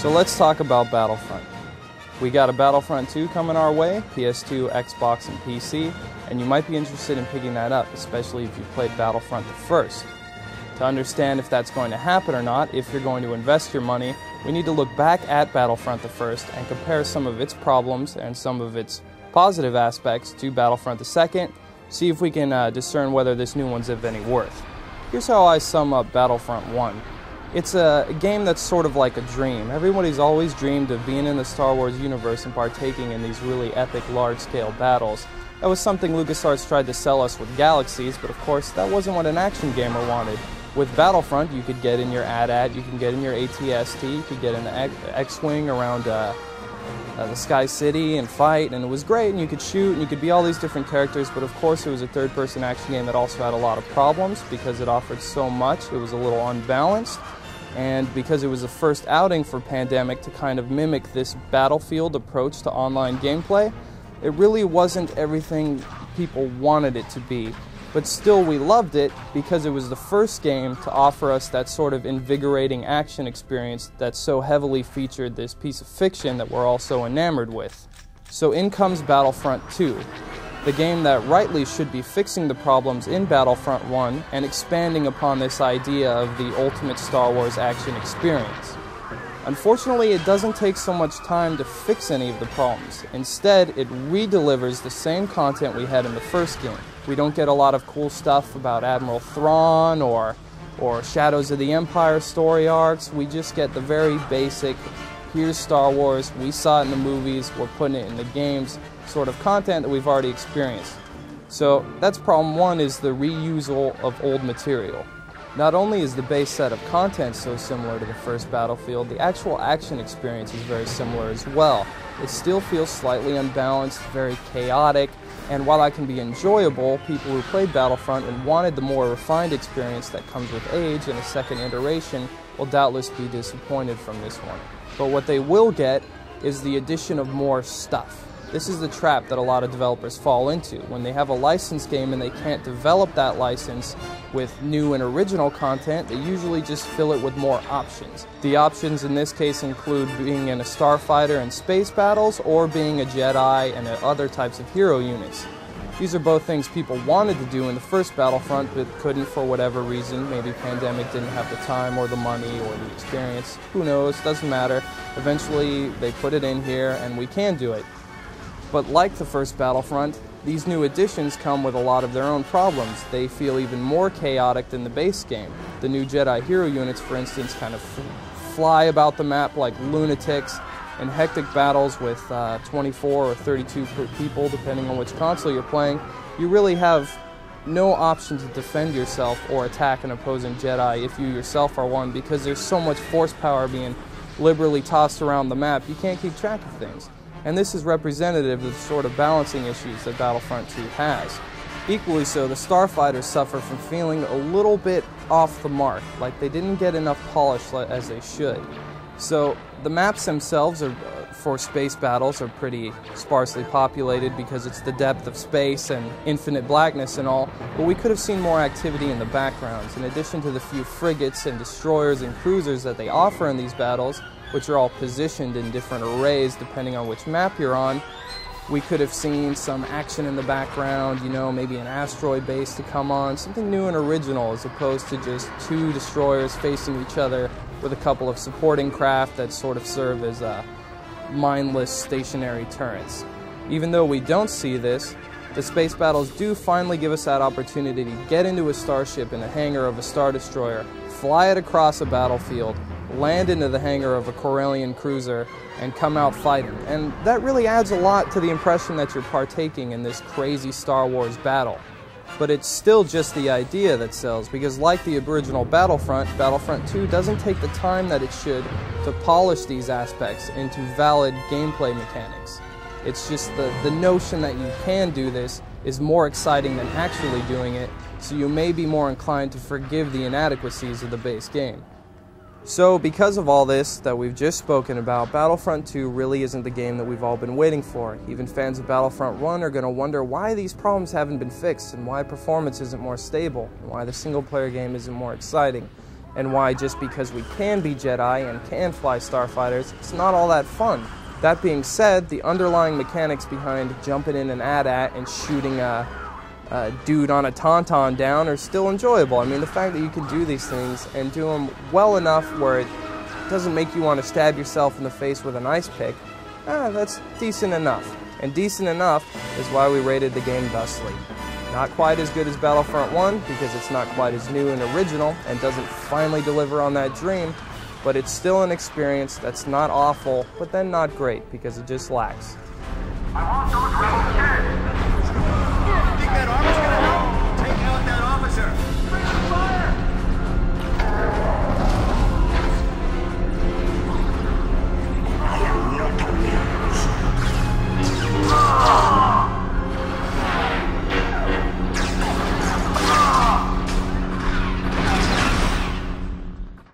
So let's talk about Battlefront. We got a Battlefront 2 coming our way, PS2, Xbox, and PC, and you might be interested in picking that up, especially if you played Battlefront the first. To understand if that's going to happen or not, if you're going to invest your money, we need to look back at Battlefront the first and compare some of its problems and some of its positive aspects to Battlefront the second, see if we can discern whether this new one's of any worth. Here's how I sum up Battlefront 1. It's a game that's sort of like a dream. Everybody's always dreamed of being in the Star Wars universe and partaking in these really epic large-scale battles. That was something LucasArts tried to sell us with Galaxies, but of course that wasn't what an action gamer wanted. With Battlefront, you could get in your AT-AT, you can get in your AT-ST, you could get in the X-Wing around the Sky City and fight, and it was great, and you could shoot, and you could be all these different characters, but of course it was a third-person action game that also had a lot of problems because it offered so much. It was a little unbalanced. And because it was the first outing for Pandemic to kind of mimic this Battlefield approach to online gameplay, it really wasn't everything people wanted it to be. But still we loved it because it was the first game to offer us that sort of invigorating action experience that so heavily featured this piece of fiction that we're all so enamored with. So in comes Battlefront 2. The game that rightly should be fixing the problems in Battlefront 1 and expanding upon this idea of the ultimate Star Wars action experience. Unfortunately, it doesn't take so much time to fix any of the problems. Instead, it re-delivers the same content we had in the first game. We don't get a lot of cool stuff about Admiral Thrawn or Shadows of the Empire story arcs. We just get the very basic, here's Star Wars, we saw it in the movies, we're putting it in the games, sort of content that we've already experienced. So that's problem one, is the reusal of old material. Not only is the base set of content so similar to the first Battlefield, the actual action experience is very similar as well. It still feels slightly unbalanced, very chaotic, and while that can be enjoyable, people who played Battlefront and wanted the more refined experience that comes with age and a second iteration will doubtless be disappointed from this one. But what they will get is the addition of more stuff. This is the trap that a lot of developers fall into. When they have a licensed game and they can't develop that license with new and original content, they usually just fill it with more options. The options in this case include being in a starfighter and space battles, or being a Jedi and other types of hero units. These are both things people wanted to do in the first Battlefront, but couldn't for whatever reason. Maybe Pandemic didn't have the time or the money or the experience. Who knows? Doesn't matter. Eventually they put it in here and we can do it. But like the first Battlefront, these new additions come with a lot of their own problems. They feel even more chaotic than the base game. The new Jedi hero units, for instance, kind of fly about the map like lunatics. In hectic battles with 24 or 32 people, depending on which console you're playing, you really have no option to defend yourself or attack an opposing Jedi if you yourself are one, because there's so much force power being liberally tossed around the map, you can't keep track of things. And this is representative of the sort of balancing issues that Battlefront 2 has. Equally so, the starfighters suffer from feeling a little bit off the mark, like they didn't get enough polish as they should. So the maps themselves for space battles are pretty sparsely populated because it's the depth of space and infinite blackness and all, but we could have seen more activity in the backgrounds. In addition to the few frigates and destroyers and cruisers that they offer in these battles, which are all positioned in different arrays depending on which map you're on, we could have seen some action in the background, you know, maybe an asteroid base to come on, something new and original as opposed to just two destroyers facing each other with a couple of supporting craft that sort of serve as mindless stationary turrets. Even though we don't see this, the space battles do finally give us that opportunity to get into a starship in the hangar of a Star Destroyer, fly it across a battlefield, land into the hangar of a Corellian cruiser, and come out fighting. And that really adds a lot to the impression that you're partaking in this crazy Star Wars battle. But it's still just the idea that sells, because like the original Battlefront, Battlefront 2 doesn't take the time that it should to polish these aspects into valid gameplay mechanics. It's just the notion that you can do this is more exciting than actually doing it, so you may be more inclined to forgive the inadequacies of the base game. So because of all this that we've just spoken about, Battlefront 2 really isn't the game that we've all been waiting for. Even fans of Battlefront 1 are going to wonder why these problems haven't been fixed, and why performance isn't more stable, and why the single-player game isn't more exciting. and why just because we can be Jedi and can fly starfighters, it's not all that fun. That being said, the underlying mechanics behind jumping in an AT-AT and shooting a dude on a tauntaun down are still enjoyable. I mean, the fact that you can do these things and do them well enough where it doesn't make you want to stab yourself in the face with an ice pick, that's decent enough. And decent enough is why we rated the game thusly. Not quite as good as Battlefront 1 because it's not quite as new and original and doesn't finally deliver on that dream, but it's still an experience that's not awful, but then not great because it just lacks. I want those rebel kids!